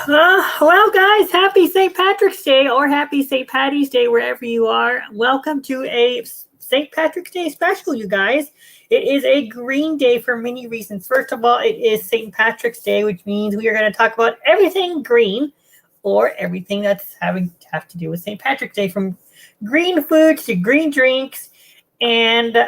Well, guys, happy St. Patrick's Day or happy St. Patty's Day, wherever you are. Welcome to a St. Patrick's Day special, you guys. It is a green day for many reasons. First of all, it is St. Patrick's Day, which means we are going to talk about everything green or everything that's have to do with St. Patrick's Day, from green foods to green drinks. And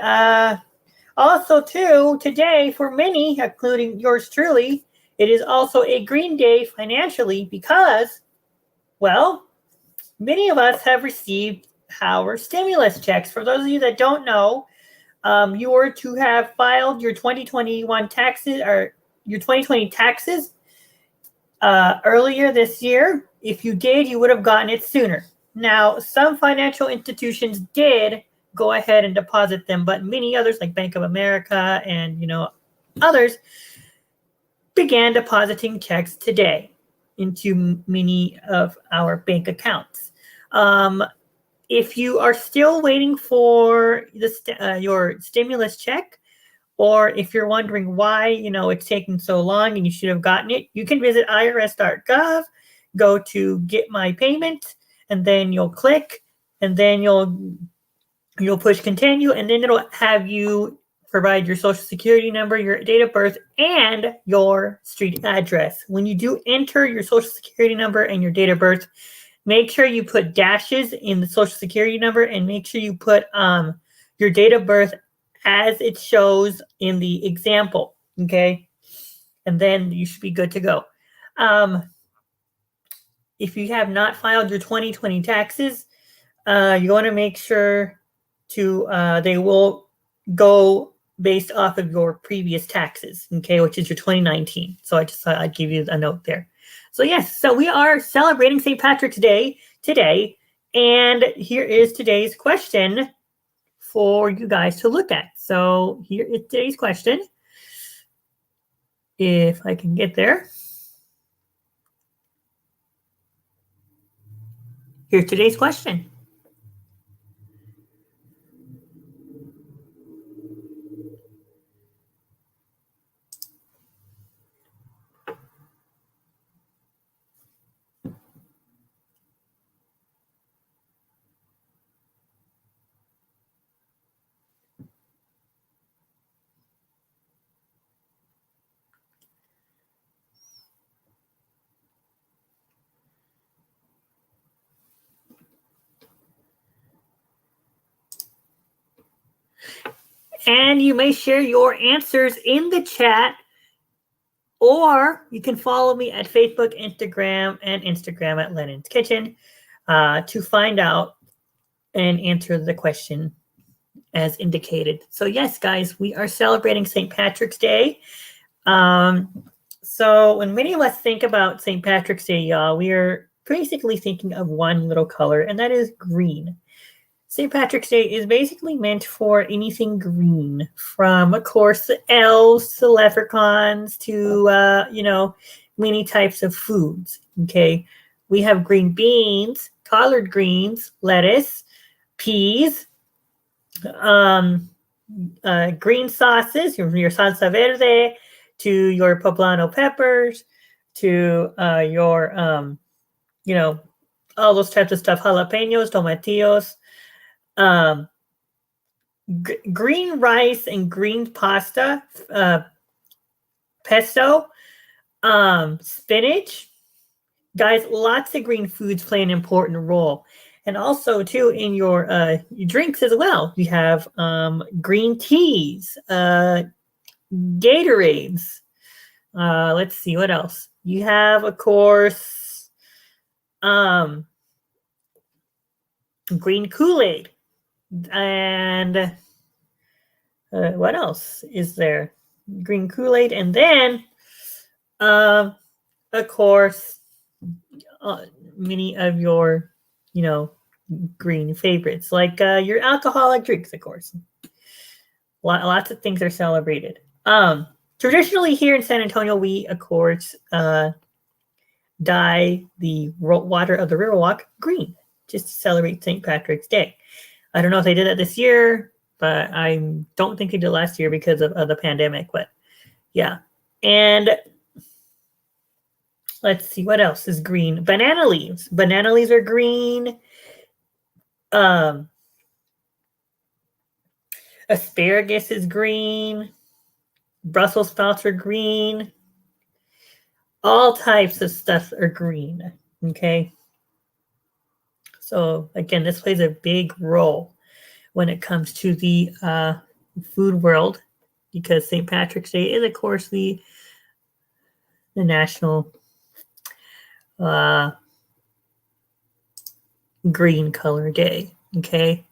also, too, today, for many, including yours truly, it is also a green day financially because, well, many of us have received our stimulus checks. For those of you that don't know, you were to have filed your 2021 taxes or your 2020 taxes earlier this year. If you did, you would have gotten it sooner. Now, some financial institutions did go ahead and deposit them, but many others, like Bank of America and others, began depositing checks today into many of our bank accounts. If you are still waiting for your stimulus check, or if you're wondering why it's taking so long and you should have gotten it, you can visit irs.gov, go to Get My Payment, and then you'll click, and then you'll push continue, and then it'll have you provide your social security number, your date of birth, and your street address. When you do enter your social security number and your date of birth, make sure you put dashes in the social security number, and make sure you put your date of birth as it shows in the example, okay? And then you should be good to go. If you have not filed your 2020 taxes, you want to make sure they will go based off of your previous taxes, okay, which is your 2019. So I just thought I'd give you a note there. So yes, so we are celebrating St. Patrick's Day today, and here is today's question for you guys to look at. So here is today's question, if I can get there. Here's today's question. And you may share your answers in the chat, or you can follow me at Facebook, Instagram at Lenin's Kitchen to find out and answer the question as indicated. So yes, guys, we are celebrating St. Patrick's Day. So when many of us think about St. Patrick's Day, y'all, we are basically thinking of one little color, and that is green. St. Patrick's Day is basically meant for anything green, from, of course, the elves to leprechauns to, many types of foods, okay? We have green beans, collard greens, lettuce, peas, green sauces, your salsa verde, to your poblano peppers, to your, all those types of stuff, jalapenos, tomatillos, green rice and green pasta, pesto, spinach. Guys, lots of green foods play an important role. And also, too, in your drinks as well. You have green teas, Gatorades. Let's see, what else? You have, of course, green Kool-Aid. And what else is there? Green Kool-Aid. And then, of course, many of your, green favorites, like your alcoholic drinks, of course. Lots of things are celebrated. Traditionally here in San Antonio, we, of course, dye the water of the Riverwalk green, just to celebrate St. Patrick's Day. I don't know if they did that this year, but I don't think they did last year because of the pandemic. But yeah. And Let's see, what else is green? Banana leaves. Banana leaves are green. Asparagus is green. Brussels sprouts are green. All types of stuff are green. Okay. So again, this plays a big role when it comes to the food world, because St. Patrick's Day is, of course, the national green color day. Okay.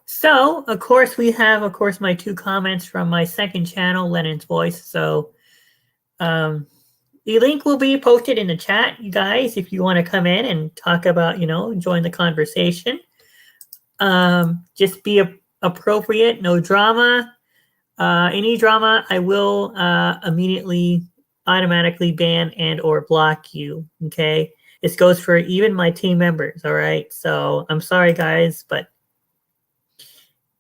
So, of course, we have, my 2 comments from my second channel, Lenin's Voice. So, the link will be posted in the chat, you guys, if you want to come in and talk about, join the conversation. Just be appropriate, no drama. Any drama, I will immediately automatically ban and or block you. Okay. This goes for even my team members. All right. So I'm sorry, guys, but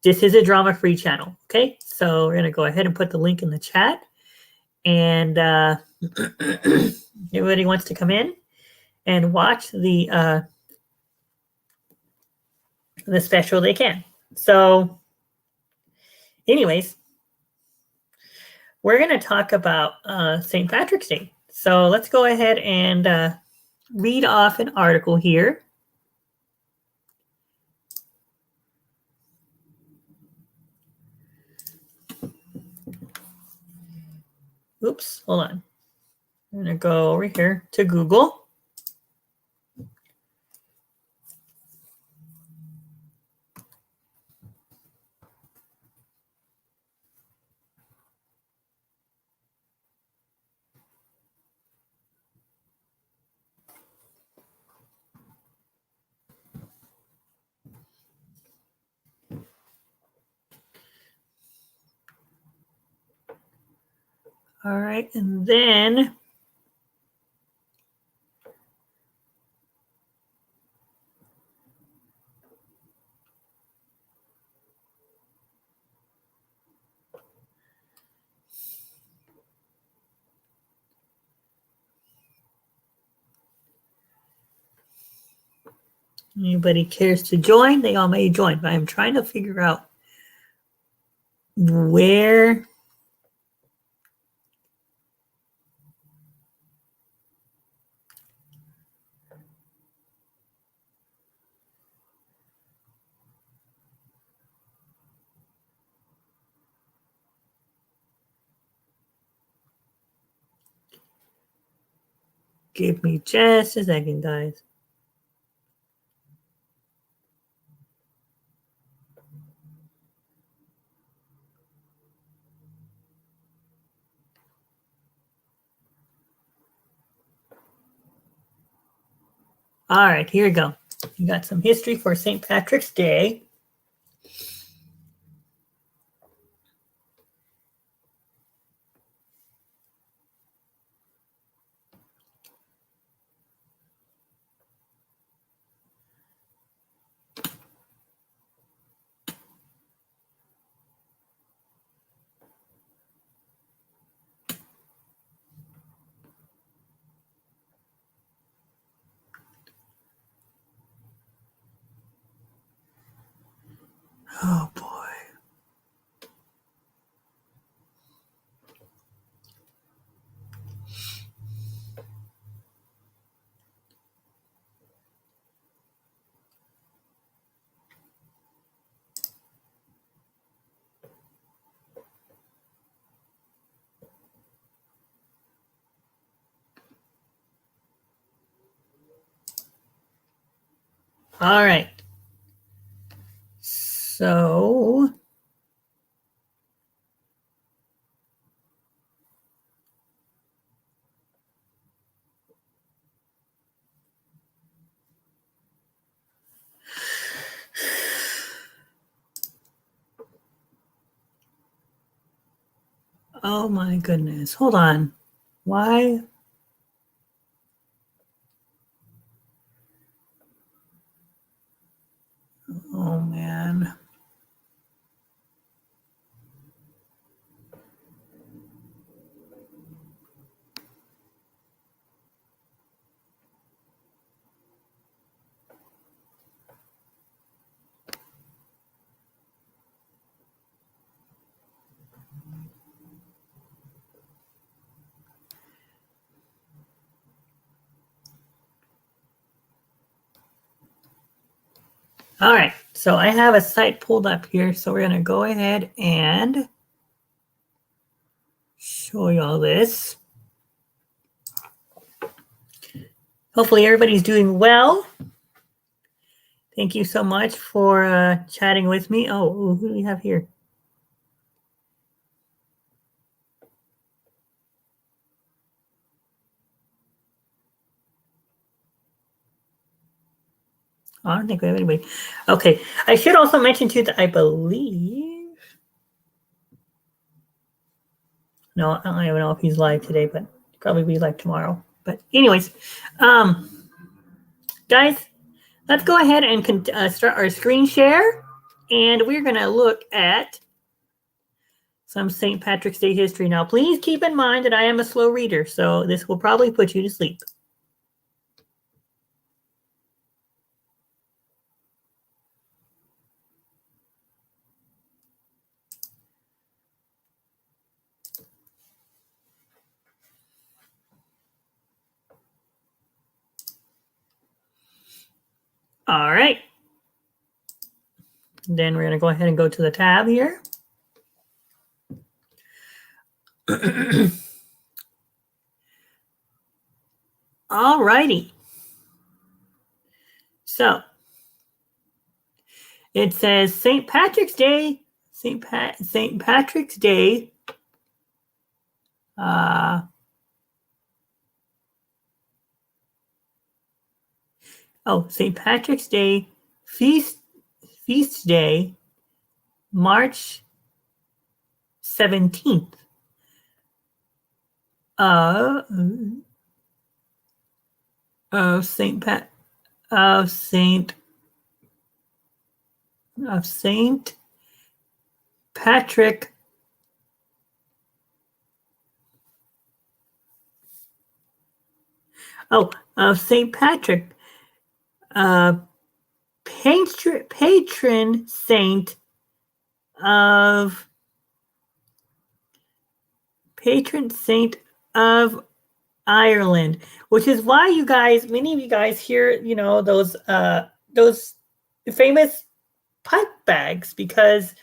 this is a drama-free channel. Okay. So we're going to go ahead and put the link in the chat. And everybody wants to come in and watch the special, they can. So anyways, we're going to talk about St. Patrick's Day. So let's go ahead and read off an article here. Oops, hold on. I'm going to go over here to Google. All right, and then anybody cares to join, they all may join. But I'm trying to figure out where give me just a second, guys. All right, here we go. You got some history for St. Patrick's Day. Oh boy. All right. So oh my goodness. Hold on. Why? Oh man. All right, so I have a site pulled up here, so we're going to go ahead and show you all this. Hopefully everybody's doing well. Thank you so much for chatting with me. Oh, who do we have here? Oh, I don't think we have anybody. Okay, I should also mention too that I believe. No, I don't even know if he's live today, but probably be live tomorrow. But anyways, guys, let's go ahead and start our screen share, and we're gonna look at some St. Patrick's Day history. Now, please keep in mind that I am a slow reader, so this will probably put you to sleep. All right. Then we're going to go ahead and go to the tab here. All righty. So it says St. Patrick's Day. St. Patrick's Day. St. Patrick's Day feast day, March 17th. Of Saint Patrick. Of Saint Patrick, patron saint of Ireland, which is why many of you guys hear, those famous pipe bags, because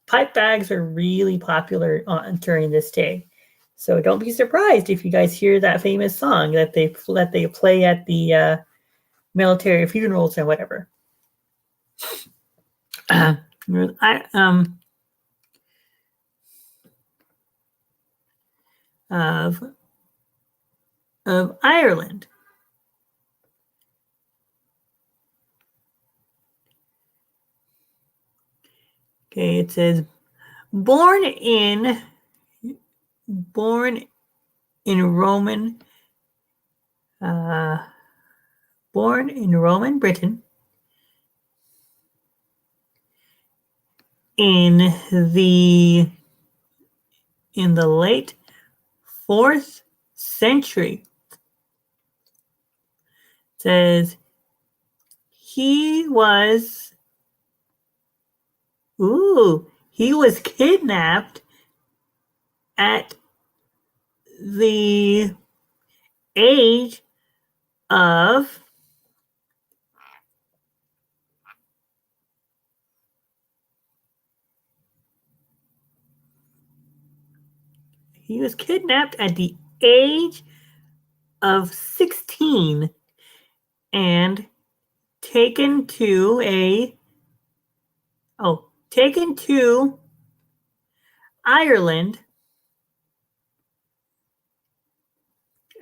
pipe bags are really popular during this day. So don't be surprised if you guys hear that famous song that they play at the military funerals or whatever. Of Ireland. Okay, it says born in Roman Britain in the late 4th century. It says he was kidnapped at the age of He was kidnapped at the age of 16 and taken to Ireland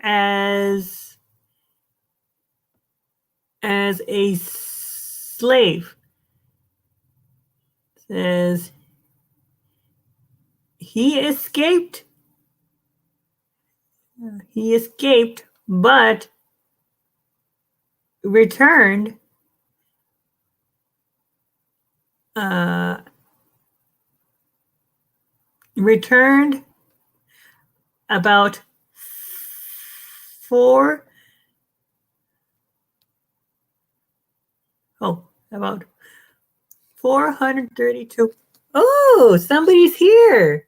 as a slave. It says he escaped, but returned about about 432. Oh, somebody's here.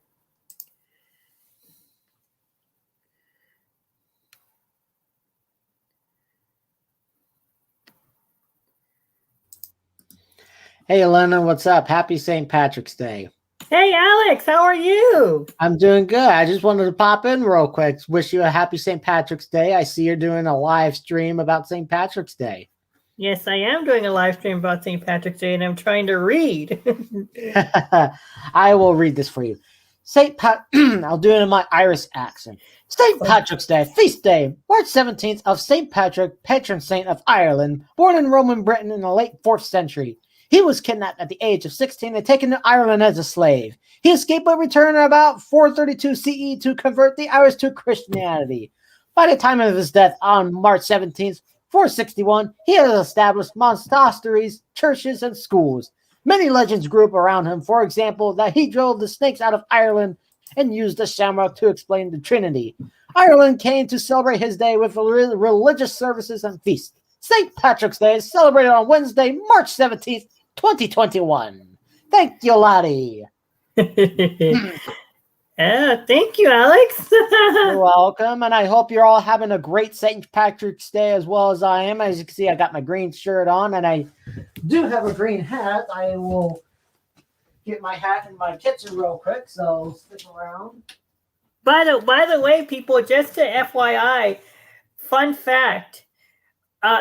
Hey, Lenin, what's up? Happy St. Patrick's Day. Hey, Alex, how are you? I'm doing good. I just wanted to pop in real quick. Wish you a happy St. Patrick's Day. I see you're doing a live stream about St. Patrick's Day. Yes, I am doing a live stream about St. Patrick's Day, and I'm trying to read. I will read this for you. I'll do it in my Irish accent. St. Patrick's Day, feast day, March 17th of St. Patrick, patron saint of Ireland, born in Roman Britain in the late 4th century. He was kidnapped at the age of 16 and taken to Ireland as a slave. He escaped but returned in about 432 CE to convert the Irish to Christianity. By the time of his death on March 17th, 461, he had established monasteries, churches, and schools. Many legends grew up around him. For example, that he drove the snakes out of Ireland and used the shamrock to explain the Trinity. Ireland came to celebrate his day with religious services and feasts. St. Patrick's Day is celebrated on Wednesday, March 17th, 2021. Thank you, laddie. Thank you, Alex. You're welcome, and I hope you're all having a great St. Patrick's Day as well as I am. As you can see, I got my green shirt on, and I do have a green hat. I will get my hat in my kitchen real quick, so stick around. By the way, people, just to FYI, fun fact,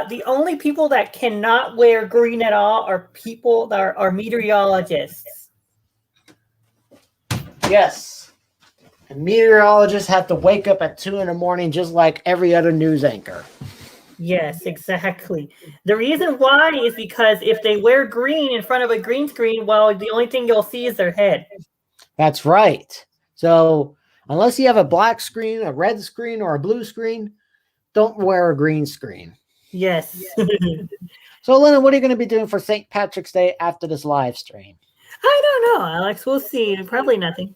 the only people that cannot wear green at all are people that are meteorologists. Yes. And meteorologists have to wake up at 2 in the morning just like every other news anchor. Yes, exactly. The reason why is because if they wear green in front of a green screen, well, the only thing you'll see is their head. That's right. So unless you have a black screen, a red screen, or a blue screen, don't wear a green screen. Yes. So, Lena, what are you going to be doing for St. Patrick's Day after this live stream? I don't know, Alex. We'll see. Probably nothing.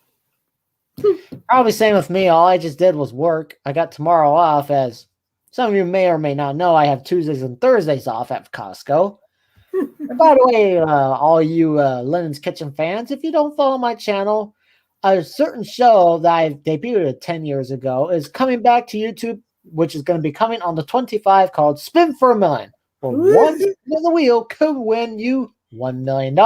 Probably same with me. All I just did was work. I got tomorrow off, as some of you may or may not know. I have Tuesdays and Thursdays off at Costco. And by the way, all you Lennon's Kitchen fans, if you don't follow my channel, a certain show that I debuted 10 years ago is coming back to YouTube, which is going to be coming on the 25, called Spin for a Million. For one spin of the wheel could win you $1 million.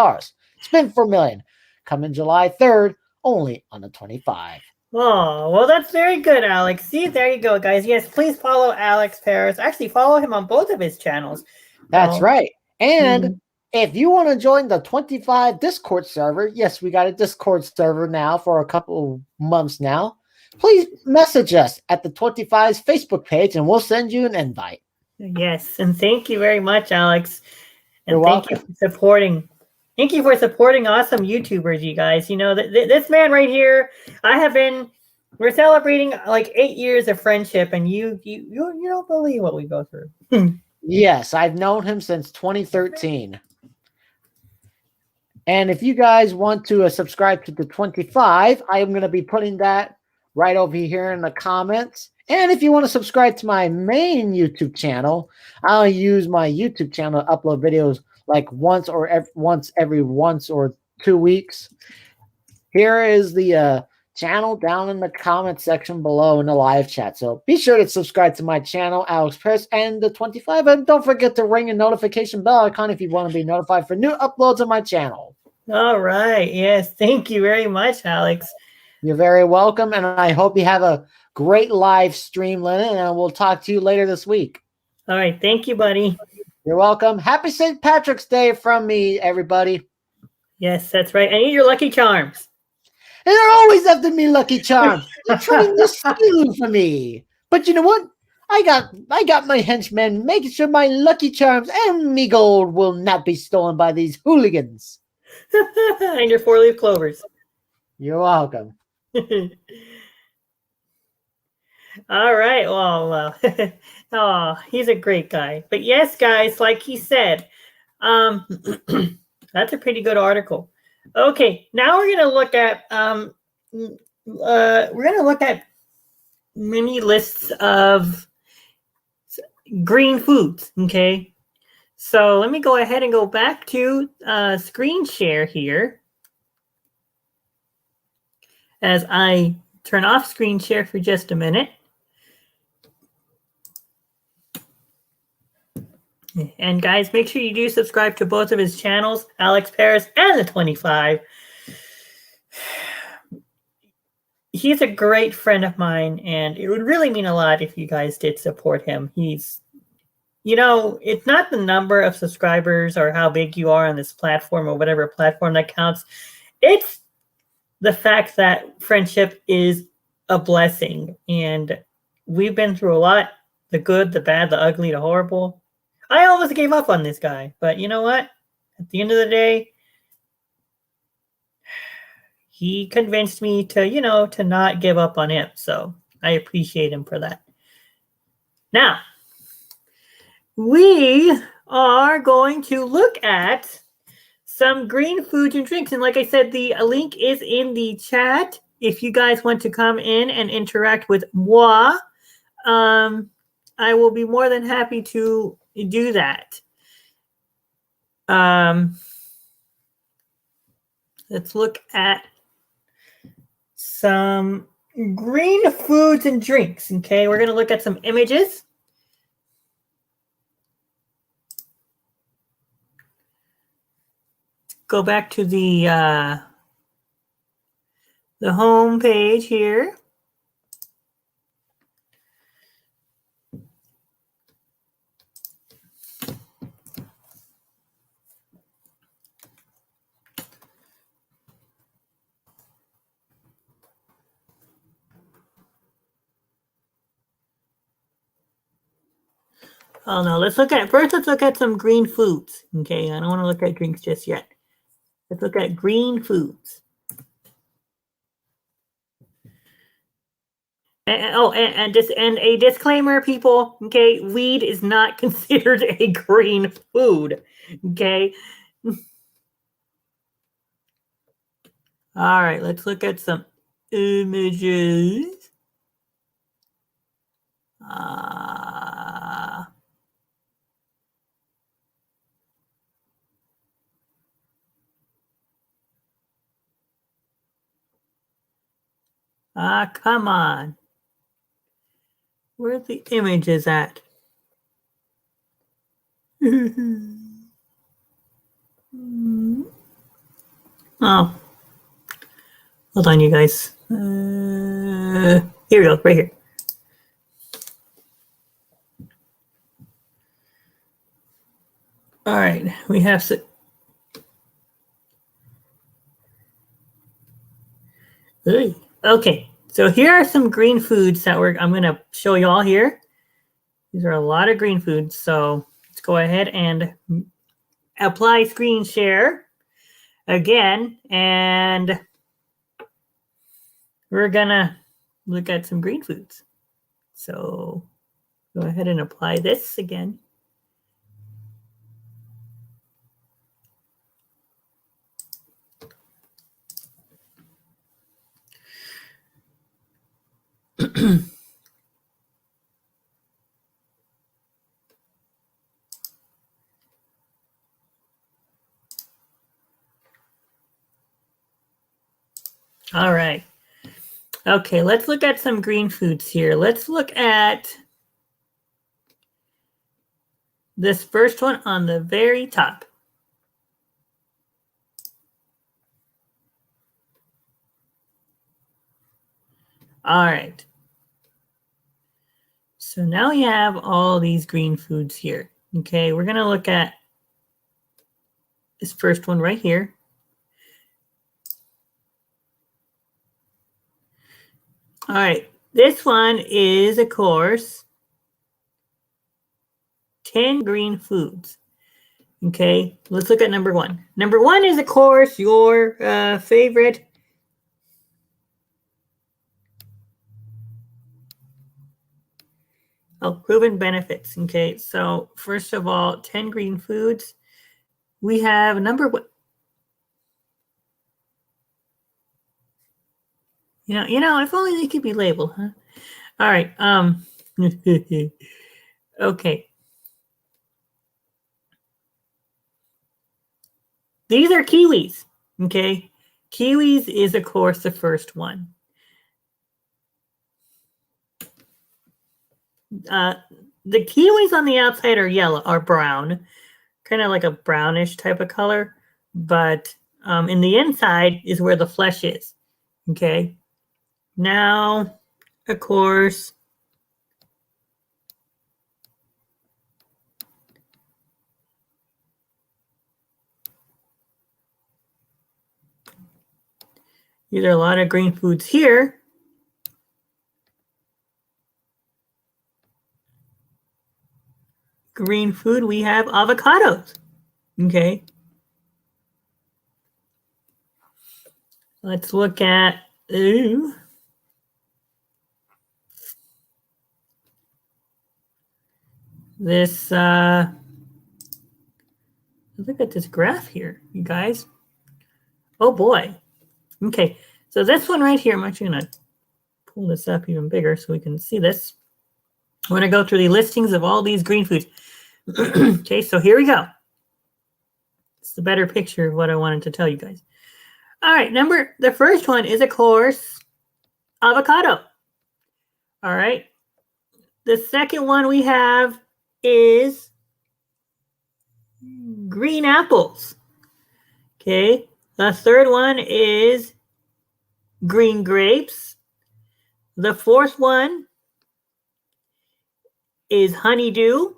Spin for a Million. Coming July 3rd, only on the 25. Oh, well, that's very good, Alex. See, there you go, guys. Yes, please follow Alex Paris. Actually, follow him on both of his channels. That's right. And if you want to join the 25 Discord server, yes, we got a Discord server now for a couple months now. Please message us at the 25's Facebook page, and we'll send you an invite. Yes, and thank you very much, Alex. And You're thank welcome. you for supporting. Thank you for supporting awesome YouTubers, you guys. You know, this man right here, we're celebrating like 8 years of friendship, and you don't believe what we go through. Yes, I've known him since 2013. And if you guys want to subscribe to the 25, I am going to be putting that right over here in the comments. And if you want to subscribe to my main YouTube channel, I'll use my YouTube channel to upload videos like once or 2 weeks. Here is the channel down in the comment section below in the live chat. So be sure to subscribe to my channel, Alex Paris, and the 25. And don't forget to ring the notification bell icon if you want to be notified for new uploads on my channel. All right. Yes. Thank you very much, Alex. You're very welcome. And I hope you have a great live stream, Lennon. And we'll talk to you later this week. All right. Thank you, buddy. You're welcome. Happy St. Patrick's Day from me, everybody. Yes, that's right. I need your Lucky Charms. And they're always after me, Lucky Charms. They're trying to steal from me. But you know what? I got my henchmen making sure my Lucky Charms and me gold will not be stolen by these hooligans. And your 4-leaf clovers. You're welcome. All right. Well, oh, he's a great guy. But yes, guys, like he said, that's a pretty good article. Okay, now we're gonna look at mini lists of green foods. Okay, so let me go ahead and go back to screen share here as I turn off screen share for just a minute. And guys, make sure you do subscribe to both of his channels, Alex Paris and the 25. He's a great friend of mine, and it would really mean a lot if you guys did support him. He's, it's not the number of subscribers or how big you are on this platform or whatever platform that counts. It's the fact that friendship is a blessing, and we've been through a lot, the good, the bad, the ugly, the horrible. I almost gave up on this guy, but you know what? At the end of the day, he convinced me to not give up on him. So I appreciate him for that. Now, we are going to look at some green foods and drinks. And like I said, the link is in the chat. If you guys want to come in and interact with moi, I will be more than happy to do that. Let's look at some green foods and drinks. Okay, we're going to look at some images. Go back to the home page here. Oh no, let's look at some green foods. Okay, I don't want to look at drinks just yet. Let's look at green foods. And a disclaimer, people. Okay, weed is not considered a green food. Okay. All right, let's look at some images. Come on. Where's the images at? Oh. Hold on, you guys. Here we go, right here. All right, we have some. Okay, so here are some green foods that I'm going to show you all here. These are a lot of green foods, so let's go ahead and apply screen share again, and we're going to look at some green foods. So go ahead and apply this again. All right. Okay, let's look at some green foods here. Let's look at this first one on the very top. All right. So now we have all these green foods here. Okay, we're going to look at this first one right here. All right, this one is, of course, 10 green foods. Okay, let's look at number one. Number one is, of course, your favorite. Oh, proven benefits. Okay, so first of all, 10 green foods. We have number one. If only they could be labeled, huh? All right. Okay. These are kiwis. Okay. Kiwis is, of course, the first one. the kiwis on the outside are yellow, are brown, kind of like a brownish type of color. But in the inside is where the flesh is. Okay. Now, of course, these are a lot of green foods here. Green food, we have avocados. Okay. Let's look at this. Look at this graph here, you guys. Oh boy. Okay, so this one right here, I'm actually going to pull this up even bigger so we can see this. I'm going to go through the listings of all these green foods. Okay, so here we go. It's the better picture of what I wanted to tell you guys. All right, the first one is, of course, avocado. All right. The second one we have is green apples. Okay. The third one is green grapes. The fourth one is honeydew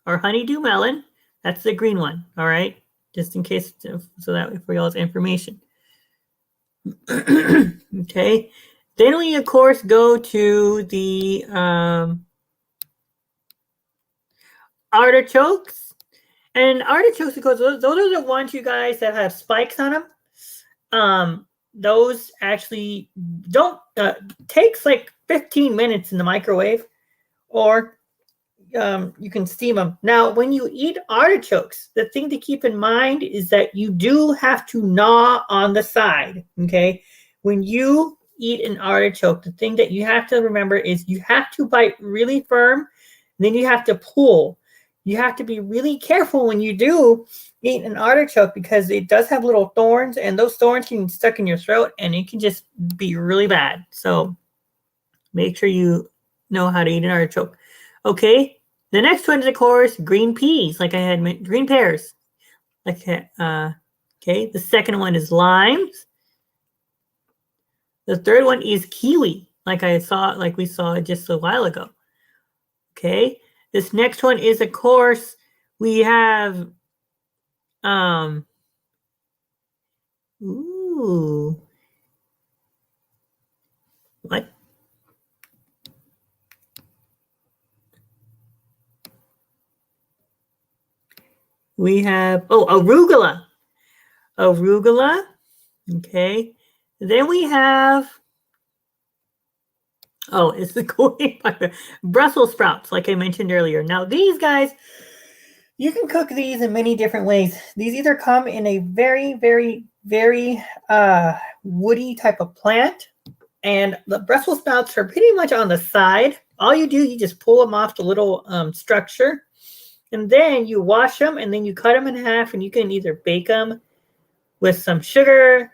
or honeydew melon. That's the green one. All right. Just in case, so that way for y'all's information. Okay. Then we, of course, go to the artichokes. And artichokes, because those are the ones, you guys, that have spikes on them. Those actually don't takes like 15 minutes in the microwave, or you can steam them. Now, when you eat artichokes, the thing to keep in mind is that you do have to gnaw on the side. Okay, when you eat an artichoke, the thing that you have to remember is you have to bite really firm, and then you have to pull. You have to be really careful when you do eat an artichoke, because it does have little thorns, and those thorns can get stuck in your throat, and it can just be really bad. So make sure you know how to eat an artichoke. Okay, the next one is, of course, green peas, like I had mentioned, green pears. Okay, the second one is limes. The third one is kiwi, like we saw just a while ago. Okay. This next one is, of course, we have what? We have arugula. Arugula. Okay. Then we have it's the Brussels sprouts, like I mentioned earlier. Now these guys, you can cook these in many different ways. These either come in a very, very, very woody type of plant, and the Brussels sprouts are pretty much on the side. All you do, you just pull them off the little structure, and then you wash them, and then you cut them in half, and you can either bake them with some sugar,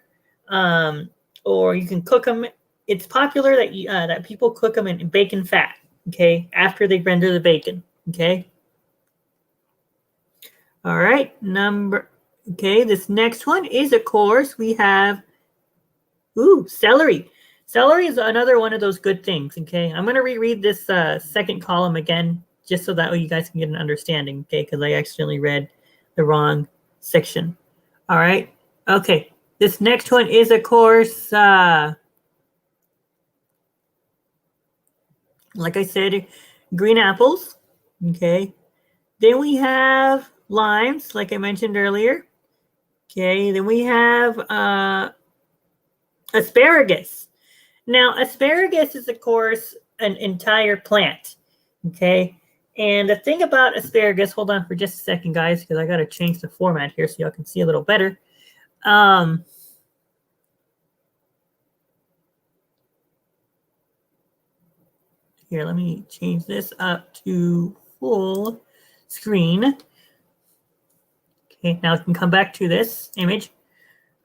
or you can cook them. It's popular that that people cook them in bacon fat, okay, after they render the bacon, okay. All right, this next one is, of course, we have, celery. Celery is another one of those good things, okay. I'm going to reread this second column again, just so that way you guys can get an understanding, okay, because I accidentally read the wrong section. All right, okay. This next one is, of course, like I said, green apples, okay. Then we have limes, like I mentioned earlier. Okay, then we have asparagus. Now, asparagus is, of course, an entire plant. Okay, and the thing about asparagus, hold on for just a second, guys, because I got to change the format here so y'all can see a little better. Here, let me change this up to full screen. Okay, now I can come back to this image.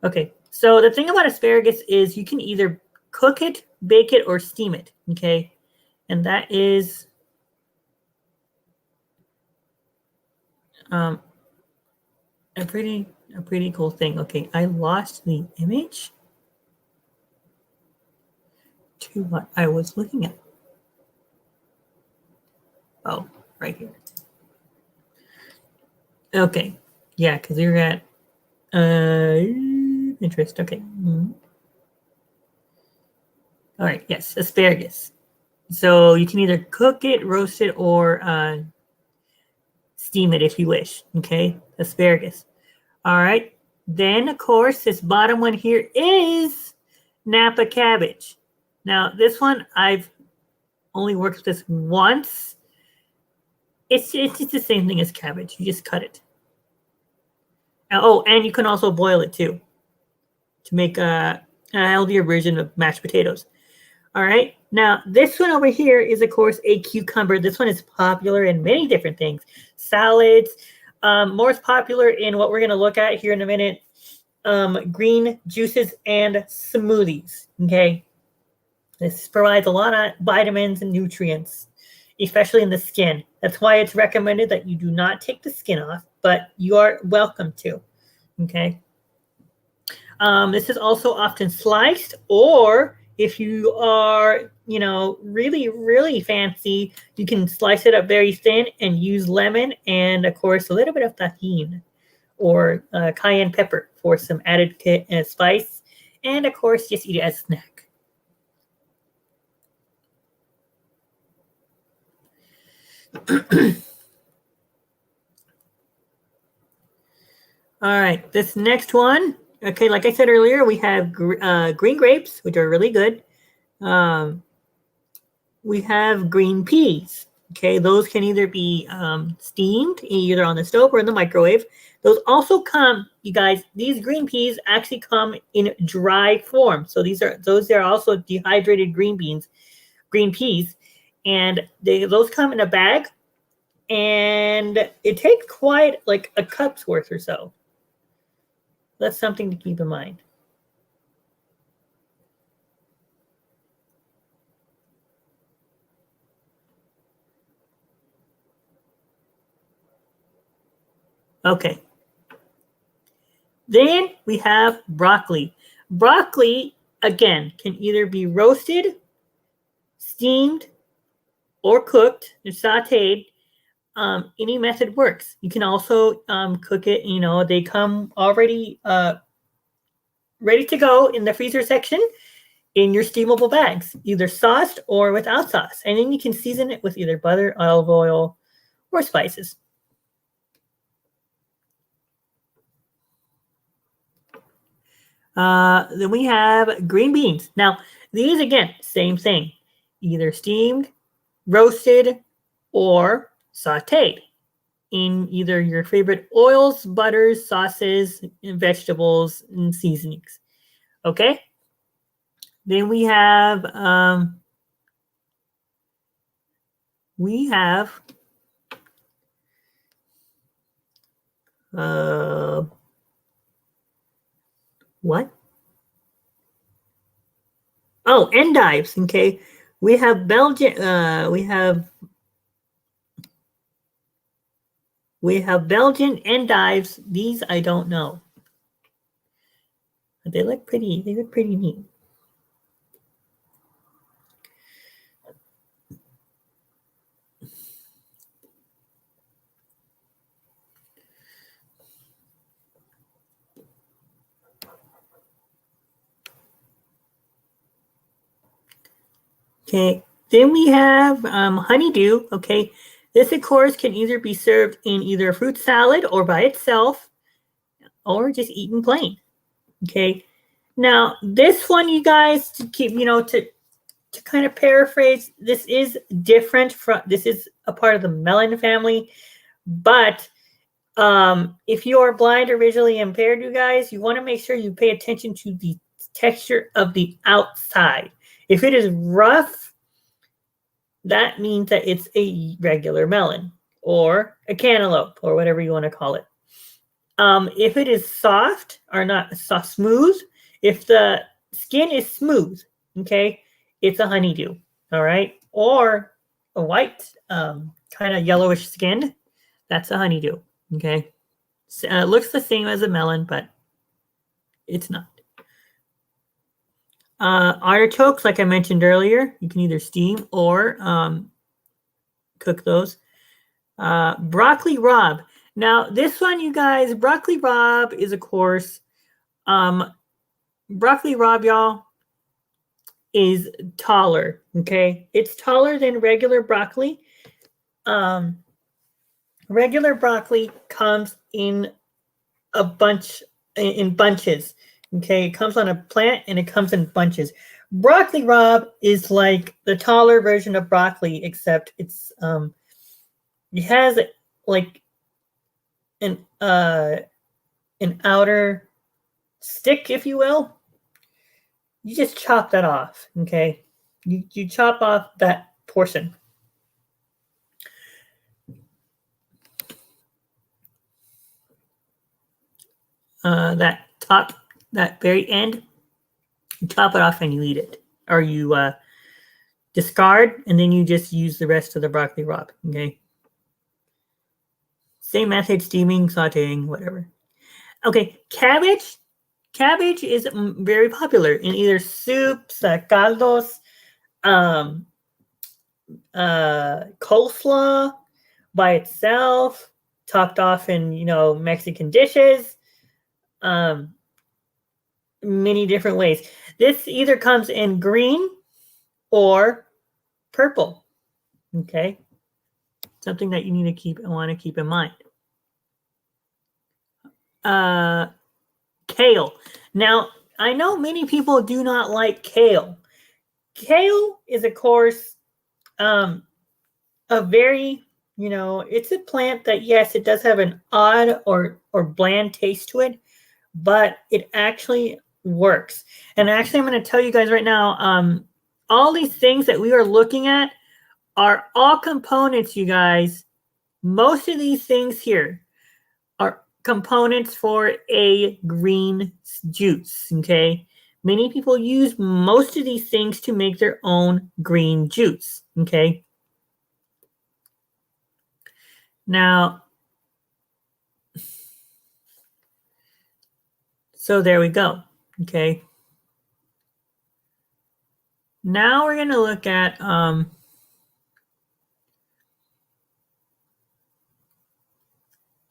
Okay, so the thing about asparagus is you can either cook it, bake it, or steam it, okay? And that is A pretty cool thing. Okay, I lost the image to what I was looking at. Oh, right here. Okay, yeah, because you're at interest. Okay. All right. Yes, asparagus. So you can either cook it, roast it, or steam it if you wish. Okay, asparagus. All right. Then, of course, this bottom one here is Napa cabbage. Now, this one I've only worked with this once. It's just the same thing as cabbage. You just cut it. Oh, and you can also boil it too to make a healthier version of mashed potatoes. All right. Now, this one over here is, of course, a cucumber. This one is popular in many different things. Salads. More popular in what we're going to look at here in a minute. Green juices and smoothies. Okay. This provides a lot of vitamins and nutrients, especially in the skin. That's why it's recommended that you do not take the skin off, but you are welcome to. Okay. This is also often sliced, or if you are, really, really fancy, you can slice it up very thin and use lemon and, of course, a little bit of tahini or cayenne pepper for some added spice. And, of course, just eat it as a snack. All right, this next one. Okay, like I said earlier, we have green grapes, which are really good. We have green peas. Okay, those can either be steamed, either on the stove or in the microwave. Those also come, you guys, these green peas actually come in dry form. So those are also dehydrated green peas. And those come in a bag. And it takes quite like a cup's worth or so. That's something to keep in mind. Okay. Then we have broccoli. Broccoli, again, can either be roasted, steamed, or cooked or sauteed. Any method works. You can also cook it. They come already ready to go in the freezer section in your steamable bags, either sauced or without sauce. And then you can season it with either butter, olive oil, or spices. Then we have green beans. Now, these, again, same thing. Either steamed, roasted, or sauteed in either your favorite oils, butters, sauces, and vegetables, and seasonings. Okay? Then we have what? Oh, endives. Okay, we have Belgian. We have Belgian endives. These I don't know, but they look pretty. They look pretty neat. Okay, then we have honeydew. Okay, this, of course, can either be served in either a fruit salad or by itself, or just eaten plain. Okay, now this one, you guys, to keep, to kind of paraphrase, this is different from, this is a part of the melon family, but if you are blind or visually impaired, you guys, you want to make sure you pay attention to the texture of the outside. If it is rough, that means that it's a regular melon or a cantaloupe or whatever you want to call it. If it is soft or not soft, smooth, if the skin is smooth, okay, it's a honeydew, all right? Or a white, kind of yellowish skinned, that's a honeydew, Okay. It looks the same as a melon, but it's not. Artichokes, like I mentioned earlier, you can either steam or cook those. Broccoli rabe. Now, this one, you guys, broccoli rabe is, of course, broccoli rabe, y'all, is taller. Okay, it's taller than regular broccoli. Regular broccoli comes in a bunch, in bunches. Okay, it comes on a plant and it comes in bunches. Broccoli rabe is like the taller version of broccoli, except it's it has like an outer stick, if you will. You just chop that off. Okay, you chop off that portion. That very end, you chop it off and you eat it, or you discard, and then you just use the rest of the broccoli rabe. Okay, same method: steaming, sautéing, whatever. Okay, cabbage. Cabbage is very popular in either soups, caldos, coleslaw by itself, topped off in Mexican dishes. Many different ways. This either comes in green or purple. Okay, something that you need to want to keep in mind. Kale. Now, I know many people do not like kale. Kale is, of course, a very, it's a plant that, yes, it does have an odd or bland taste to it, but it actually works. And actually, I'm going to tell you guys right now, all these things that we are looking at are all components, you guys. Most of these things here are components for a green juice, okay? Many people use most of these things to make their own green juice, okay? Now, so there we go, okay? Now we're going to look at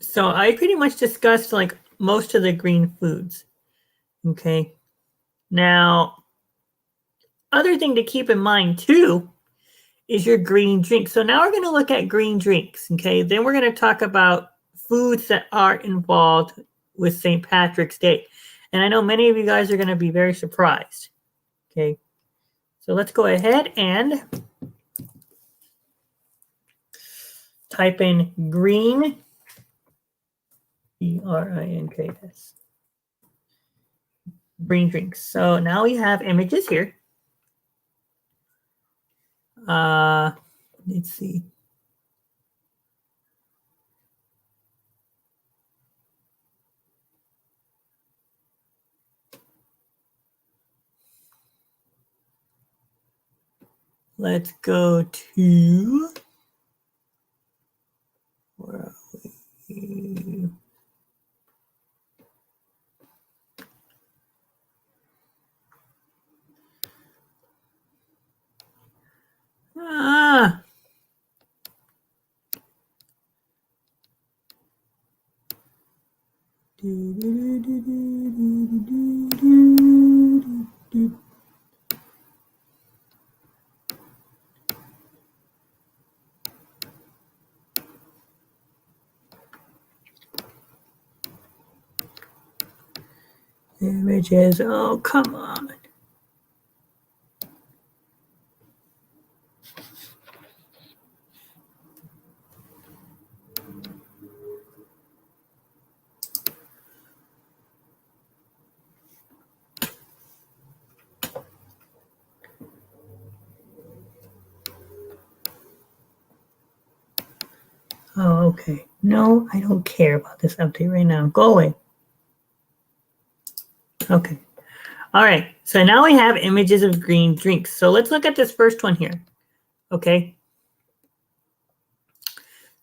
so I pretty much discussed like most of the green foods. Okay. Now, other thing to keep in mind too is your green drink. So now we're going to look at green drinks. Okay. Then we're going to talk about foods that are involved with St. Patrick's Day. And I know many of you guys are going to be very surprised. Okay. So let's go ahead and type in green. Grins. Green drinks. So now we have images here. Let's see. Let's go to where are we? Images. Oh, come on. Oh, okay. No, I don't care about this update right now. Go away. Okay. All right. So now we have images of green drinks. So let's look at this first one here. Okay.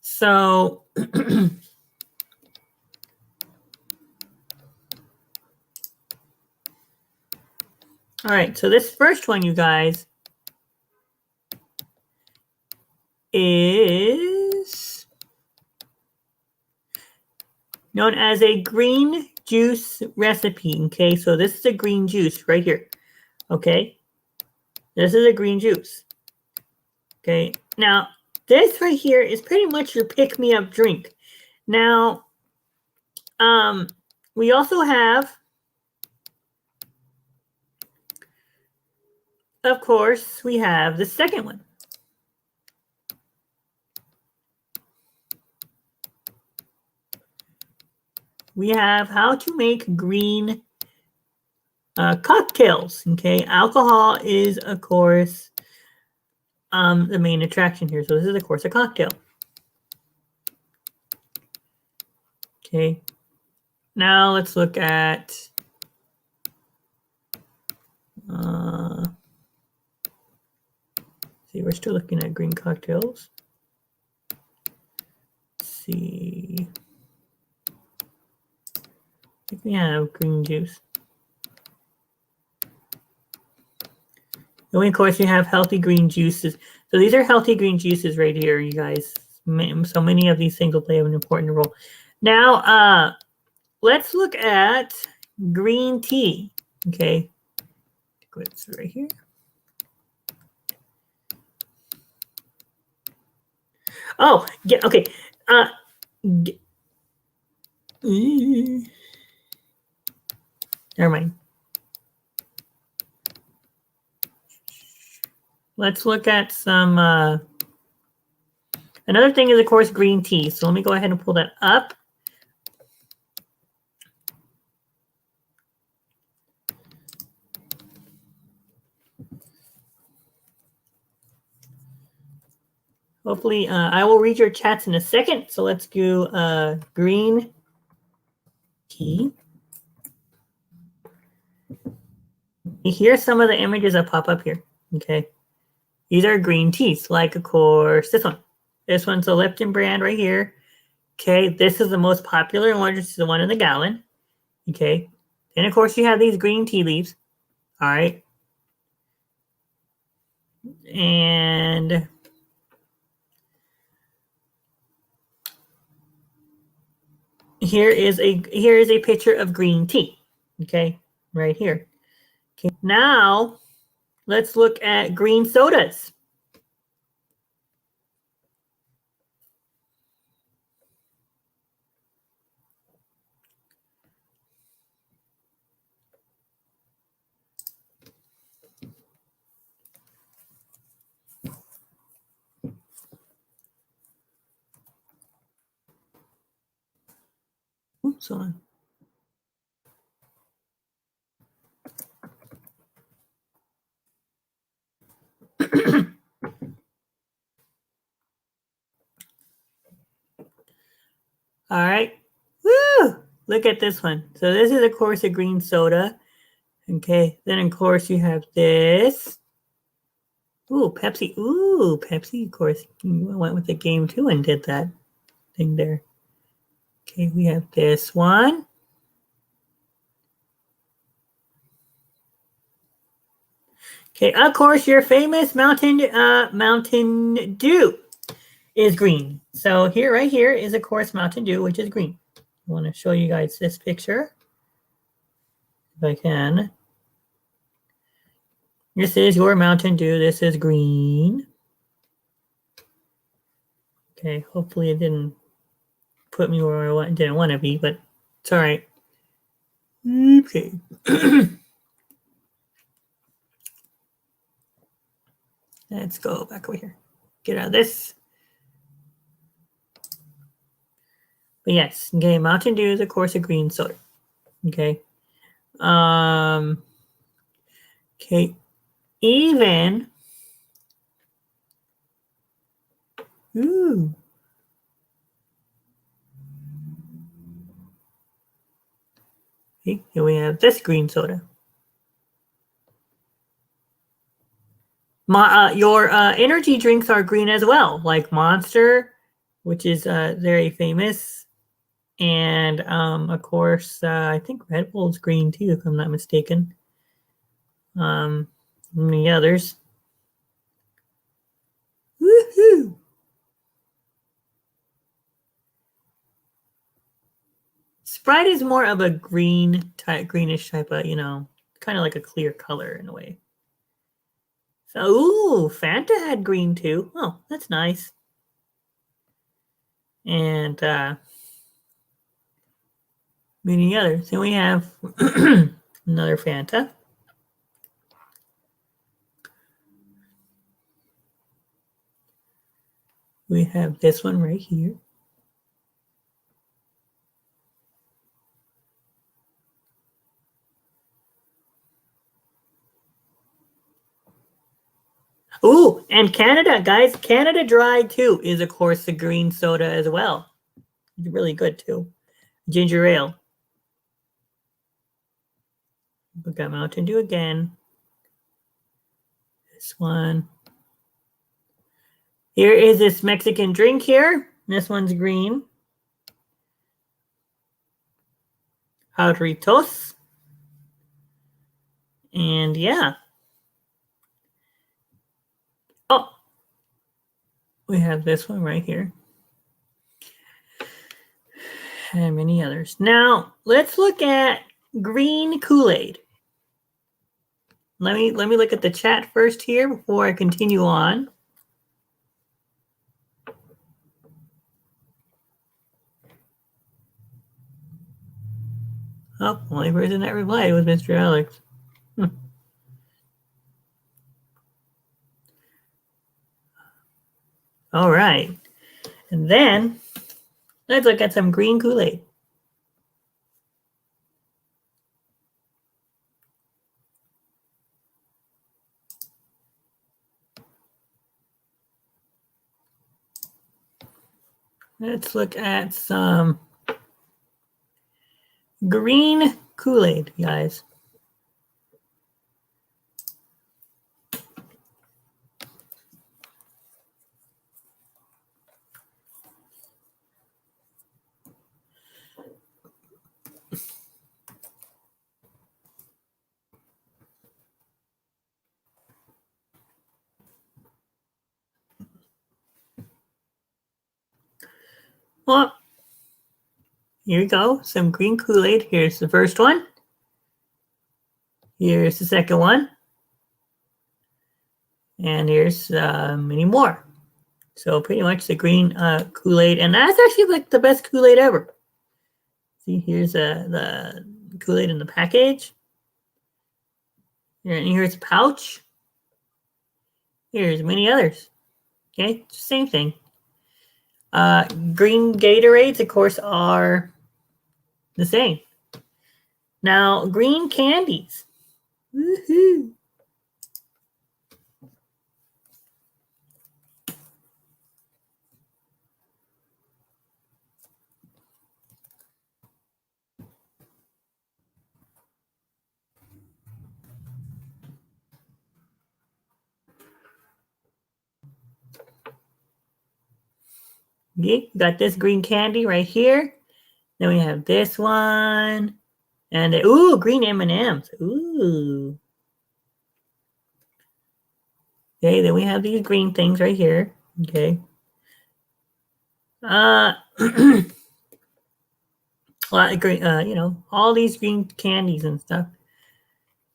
So All right, so this first one, you guys, is known as a green juice recipe. Okay, so this is a green juice right here. Okay, this is a green juice. Okay, now this right here is pretty much your pick-me-up drink. Now, we also have, of course, we have the second one. We have how to make green cocktails. Okay, alcohol is, of course, the main attraction here. So this is, of course, a cocktail. Okay, now let's look at see, we're still looking at green cocktails. Let's see, I think we have green juice. And of course, you have healthy green juices. So these are healthy green juices right here, you guys. So many of these things will play an important role. Now, let's look at green tea. Okay, it's right here. Oh, yeah, okay. Never mind. Let's look at some. Another thing is, of course, green tea. So let me go ahead and pull that up. Hopefully, I will read your chats in a second. So let's do green tea. Here's some of the images that pop up here. Okay, these are green teas, like, of course, this one. This one's the Lipton brand right here. Okay, this is the most popular one, which is the one in the gallon. Okay, and of course, you have these green tea leaves. All right, and here is a picture of green tea. Okay, right here. Okay, now let's look at green sodas. Oops, hold on. All right. Woo! Look at this one. So this is, of course, a green soda. Okay. Then, of course, you have this. Ooh, Pepsi. Ooh, Pepsi, of course. You went with the game, too, and did that thing there. Okay, we have this one. Okay, of course, your famous Mountain Dew is green. So here, right here, is, of course, Mountain Dew, which is green. I want to show you guys this picture, if I can. This is your Mountain Dew. This is green. Okay, hopefully it didn't put me where I didn't want to be, but it's all right. Okay. Let's go back over here. Get out of this. But yes, okay, Mountain Dew is, of course, a green soda. Okay. Okay. Even. Ooh. Okay, here we have this green soda. Your energy drinks are green as well, like Monster, which is very famous. And, of course, I think Red Bull is green too, if I'm not mistaken. Many others. Woohoo! Sprite is more of a greenish type of, kind of like a clear color in a way. So, ooh, Fanta had green too. Oh, that's nice. And many others. Then we have another Fanta. We have this one right here. Ooh, and Canada, guys. Canada Dry, too, is, of course, the green soda as well. It's really good, too. Ginger ale. We got Mountain Dew again. This one. Here is this Mexican drink here. This one's green. Jarritos. And yeah. Oh. We have this one right here. And many others. Now, let's look at green Kool-Aid. Let me look at the chat first here before I continue on. Oh, only person that replied was Mr. Alex. All right. And then let's look at some green Kool-Aid. Let's look at some green Kool-Aid, guys. Well, here we go. Some green Kool-Aid. Here's the first one. Here's the second one. And here's many more. So pretty much the green Kool-Aid. And that's actually like the best Kool-Aid ever. See, here's the Kool-Aid in the package. Here's a pouch. Here's many others. Okay, same thing. Green Gatorades, of course, are the same. Now, green candies. Woohoo! Okay, got this green candy right here. Then we have this one. And, ooh, green M&Ms. Ooh. Okay, then we have these green things right here. Okay. Green, all these green candies and stuff.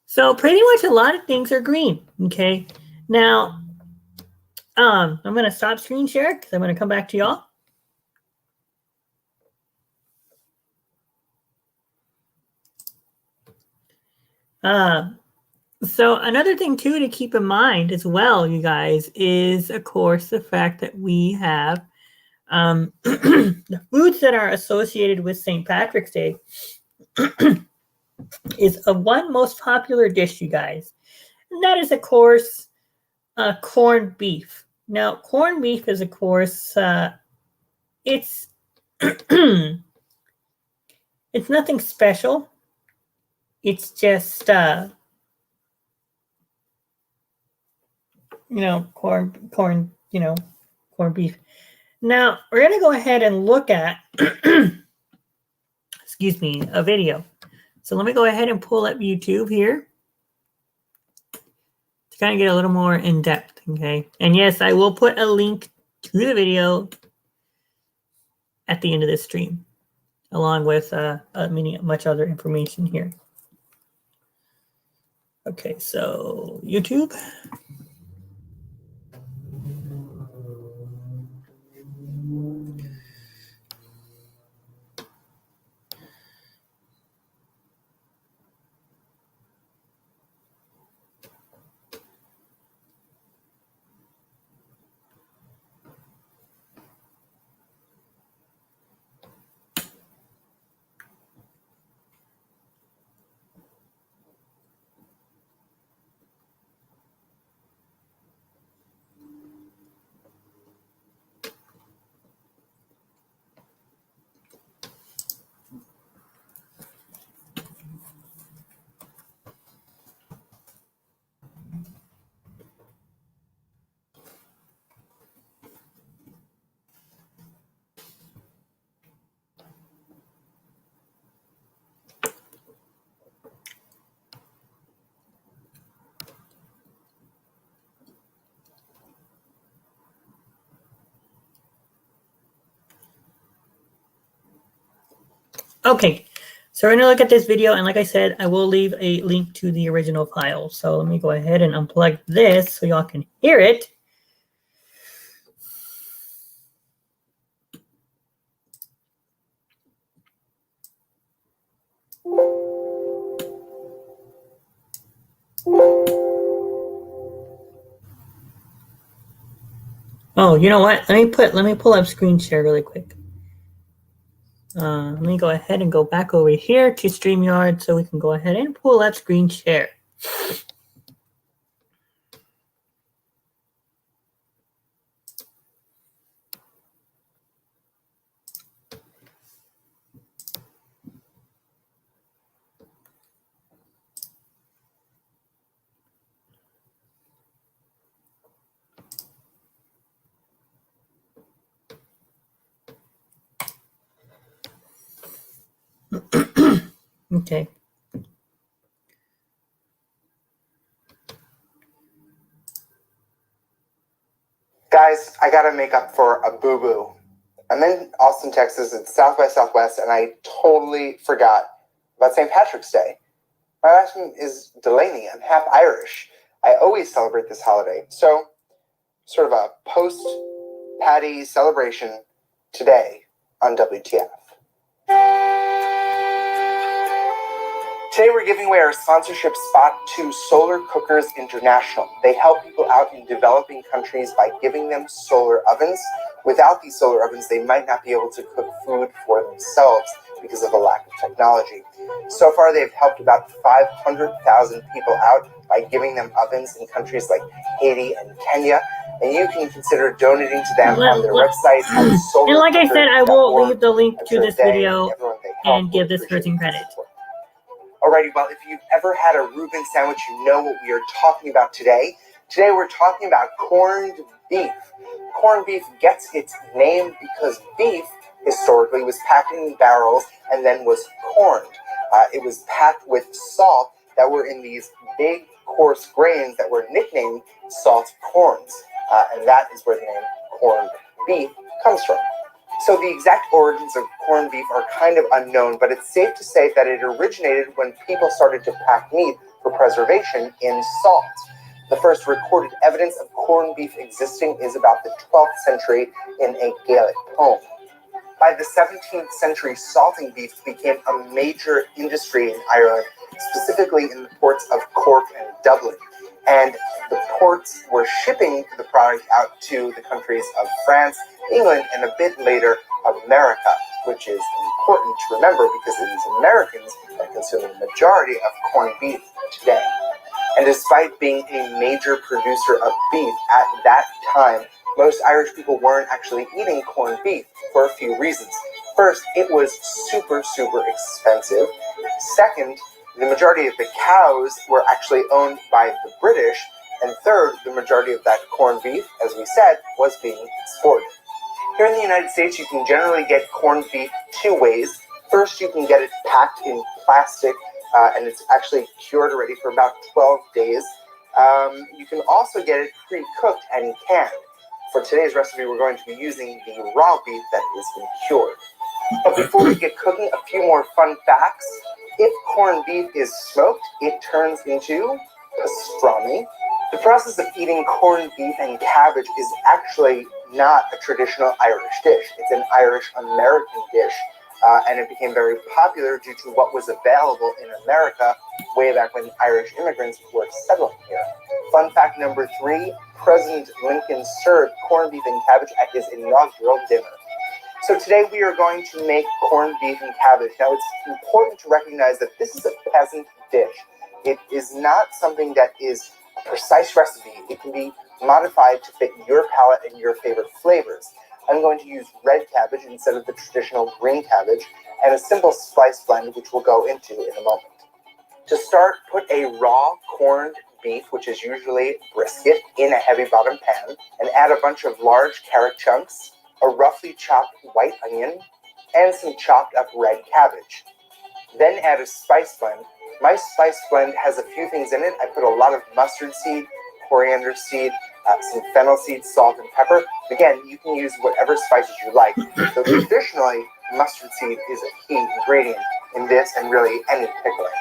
So pretty much a lot of things are green. Okay. Now, I'm going to stop screen share because I'm going to come back to y'all. So another thing too to keep in mind as well, you guys, is of course the fact that we have the foods that are associated with St. Patrick's Day is a one most popular dish, you guys, and that is of course corned beef. Now, corned beef is of course it's it's nothing special. It's just corned beef. Now, we're going to go ahead and look at, excuse me, a video. So let me go ahead and pull up YouTube here. to kind of get a little more in depth. Okay, and yes, I will put a link to the video at the end of this stream, along with much other information here. Okay, so YouTube. Okay, so we're going to look at this video, and like I said, I will leave a link to the original file. So let me go ahead and unplug this so y'all can hear it. Oh, you know what? Let me pull up screen share really quick. Let me go ahead and go back over here to StreamYard so we can go ahead and pull up screen share. Okay. Guys, I gotta make up for a boo-boo. I'm in Austin, Texas. It's South by Southwest, and I totally forgot about St. Patrick's Day. My last name is Delaney. I'm half Irish. I always celebrate this holiday. So, sort of a post-Patty celebration today on WTF. Today we're giving away our sponsorship spot to Solar Cookers International. They help people out in developing countries by giving them solar ovens. Without these solar ovens, they might not be able to cook food for themselves because of a lack of technology. So far, they've helped about 500,000 people out by giving them ovens in countries like Haiti and Kenya. And you can consider donating to them on their website at solarcooker.org. And like I said, I will leave the link to this video and give this person credit. Alrighty, well, if you've ever had a Reuben sandwich, you know what we are talking about today. Today we're talking about corned beef. Corned beef gets its name because beef, historically, was packed in barrels and then was corned. It was packed with salt that were in these big, coarse grains that were nicknamed salt corns. And that is where the name corned beef comes from. So the exact origins of corned beef are kind of unknown, but it's safe to say that it originated when people started to pack meat for preservation in salt. The first recorded evidence of corned beef existing is about the 12th century in a Gaelic poem. By the 17th century, salting beef became a major industry in Ireland, specifically in the ports of Cork and Dublin. And the ports were shipping the product out to the countries of France, England, and a bit later, America, which is important to remember because it is Americans that consume the majority of corned beef today. And despite being a major producer of beef at that time, most Irish people weren't actually eating corned beef for a few reasons. First, it was super, super expensive. Second, the majority of the cows were actually owned by the British. And third, the majority of that corned beef, as we said, was being exported. Here in the United States, you can generally get corned beef two ways. First, you can get it packed in plastic, and it's actually cured already for about 12 days. You can also get it pre-cooked and canned. For today's recipe, we're going to be using the raw beef that has been cured. But before we get cooking, a few more fun facts. If corned beef is smoked, it turns into pastrami. The process of eating corned beef and cabbage is actually not a traditional Irish dish. It's an Irish-American dish, and it became very popular due to what was available in America way back when Irish immigrants were settling here. Fun fact number 3, President Lincoln served corned beef and cabbage at his inaugural dinner. So today we are going to make corned beef and cabbage. Now it's important to recognize that this is a peasant dish. It is not something that is a precise recipe. It can be modified to fit your palate and your favorite flavors. I'm going to use red cabbage instead of the traditional green cabbage, and a simple spice blend, which we'll go into in a moment. To start, put a raw corned beef, which is usually brisket, in a heavy bottom pan, and add a bunch of large carrot chunks, a roughly chopped white onion, and some chopped up red cabbage. Then add a spice blend. My spice blend has a few things in it. I put a lot of mustard seed, coriander seed, some fennel seed, salt, and pepper. Again, you can use whatever spices you like. So traditionally, mustard seed is a key ingredient in this and really any pickling.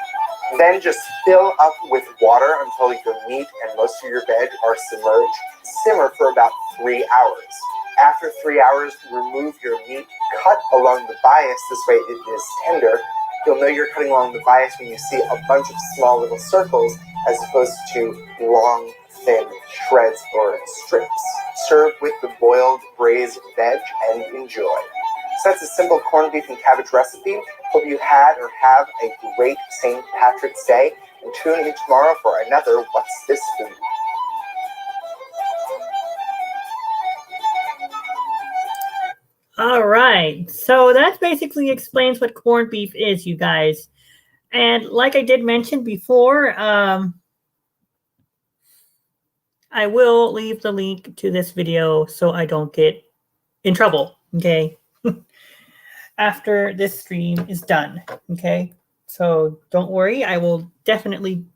Then just fill up with water until your meat and most of your veg are submerged. Simmer for about 3 hours. After 3 hours, remove your meat, cut along the bias. This way it is tender. You'll know you're cutting along the bias when you see a bunch of small little circles as opposed to long, thin shreds or strips. Serve with the boiled braised veg and enjoy. So that's a simple corned beef and cabbage recipe. Hope you had or have a great St. Patrick's Day, and tune in tomorrow for another What's This Food? All right, so that basically explains what corned beef is, you guys. And like I did mention before, I will leave the link to this video so I don't get in trouble, okay? After this stream is done, okay? So don't worry, I will definitely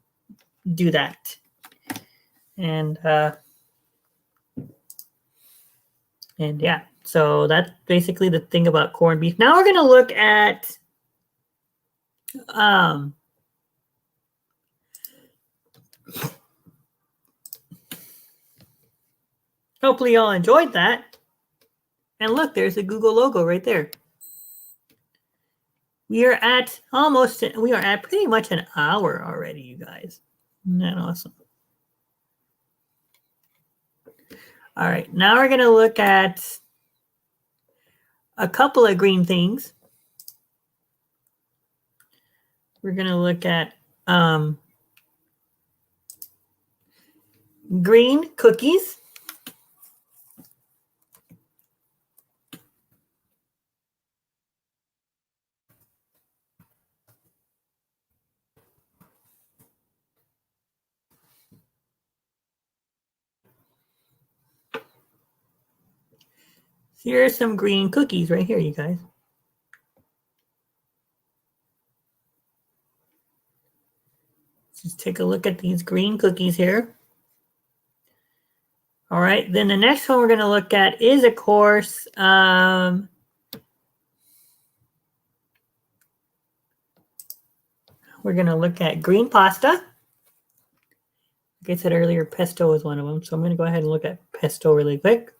do that. And yeah, so that's basically the thing about corned beef. Now we're going to look at hopefully y'all enjoyed that. And look, there's a Google logo right there. We are at pretty much an hour already, you guys. Isn't that awesome? All right, now we're going to look at a couple of green things. We're going to look at green cookies. Here are some green cookies right here, you guys. Just take a look at these green cookies here. All right, then the next one we're going to look at is, of course, we're going to look at green pasta. Like I said earlier, pesto is one of them. So I'm going to go ahead and look at pesto really quick.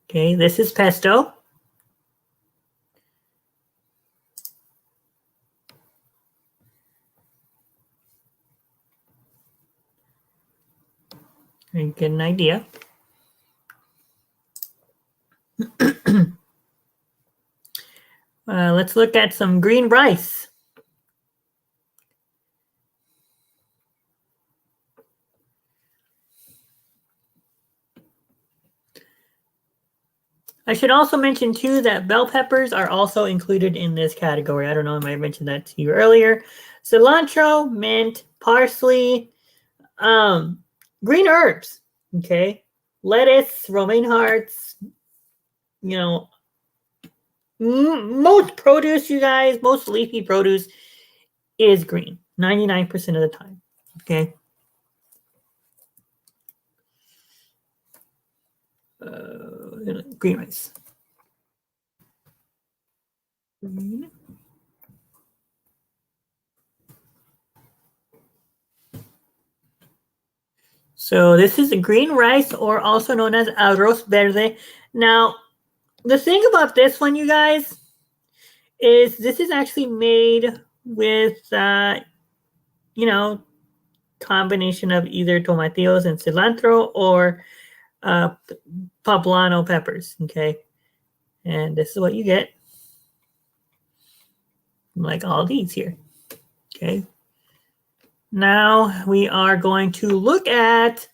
Okay, this is pesto. You get an idea. Let's look at some green rice. I should also mention, too, that bell peppers are also included in this category. I don't know if I mentioned that to you earlier. Cilantro, mint, parsley, green herbs, okay? Lettuce, romaine hearts, you know, most produce, you guys, most leafy produce is green 99% of the time. Okay. Green rice. Green. So this is green rice, or also known as arroz verde. Now, the thing about this one, you guys, is this is actually made with, you know, combination of either tomatillos and cilantro or poblano peppers. Okay, and this is what you get, like all these here. Okay. Now we are going to look at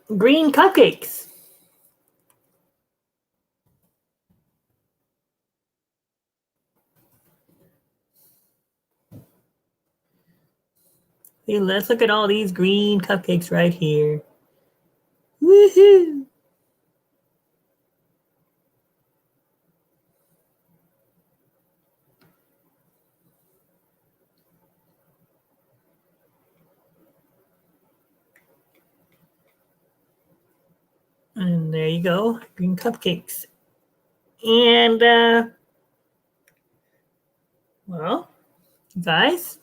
green cupcakes. Okay, let's look at all these green cupcakes right here. Woohoo! And there you go, green cupcakes. And, well, guys,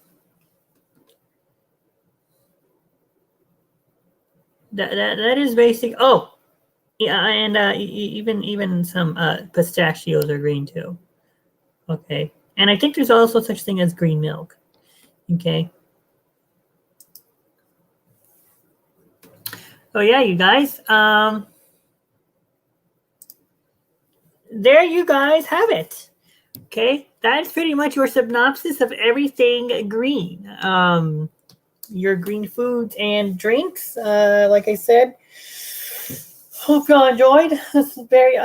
that is basic. Oh, yeah, and even some pistachios are green too. Okay, and I think there's also such thing as green milk. Okay. Oh yeah, you guys. There you guys have it. Okay, that's pretty much your synopsis of everything green. Your green foods and drinks. Like I said, hope y'all enjoyed this very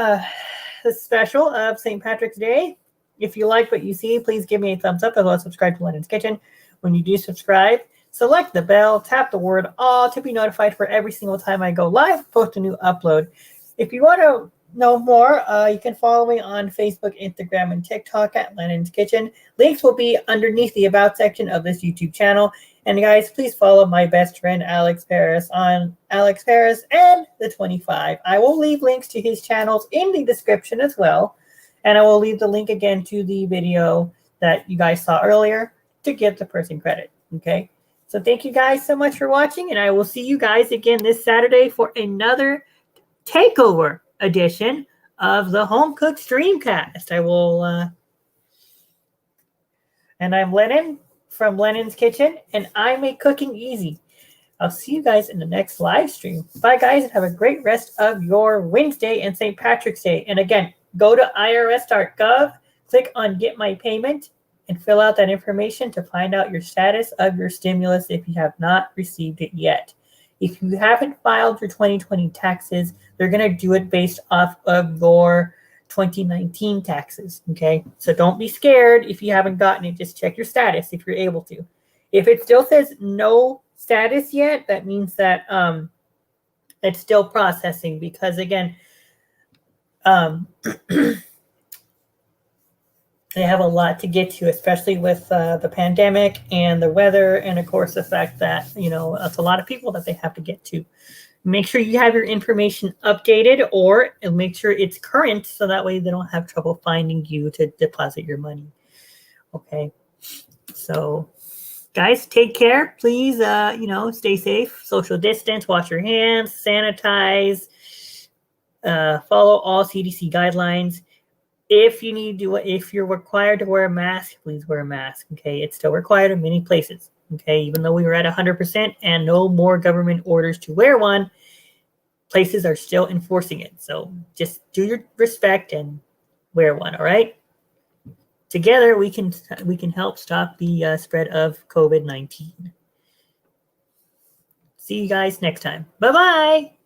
this special of St. Patrick's Day. If you like what you see, please give me a thumbs up as well as subscribe to Lenin's Kitchen. When you do subscribe, select the bell, tap the word all to be notified for every single time I go live, post a new upload. If you want to know more, you can follow me on Facebook, Instagram, and TikTok at Lenin's Kitchen. Links will be underneath the About section of this YouTube channel. And guys, please follow my best friend Alex Paris on Alex Paris and the 25. I will leave links to his channels in the description as well. And I will leave the link again to the video that you guys saw earlier to give the person credit. Okay. So thank you guys so much for watching. And I will see you guys again this Saturday for another takeover edition of the Home Cooked Streamcast. I will, and I'm Lenin from Lenin's Kitchen, and I make cooking easy. I'll see you guys in the next live stream. Bye, guys, and have a great rest of your Wednesday and St. Patrick's Day. And again, go to irs.gov, click on Get My Payment, and fill out that information to find out your status of your stimulus if you have not received it yet. If you haven't filed your 2020 taxes, they're going to do it based off of your 2019 taxes, okay? So don't be scared if you haven't gotten it. Just check your status if you're able to. If it still says no status yet, that means that it's still processing because, again, they have a lot to get to, especially with the pandemic and the weather, and of course the fact that, you know, it's a lot of people that they have to get to. Make sure you have your information updated or make sure it's current so that way they don't have trouble finding you to deposit your money. Okay. So guys, take care. Please, you know, stay safe, social distance, wash your hands, sanitize, follow all CDC guidelines. If you're required to wear a mask, please wear a mask. Okay. It's still required in many places. Okay. Even though we were at 100% and no more government orders to wear one, places are still enforcing it. So just do your respect and wear one. All right. Together we can help stop the spread of COVID-19. See you guys next time. Bye-bye.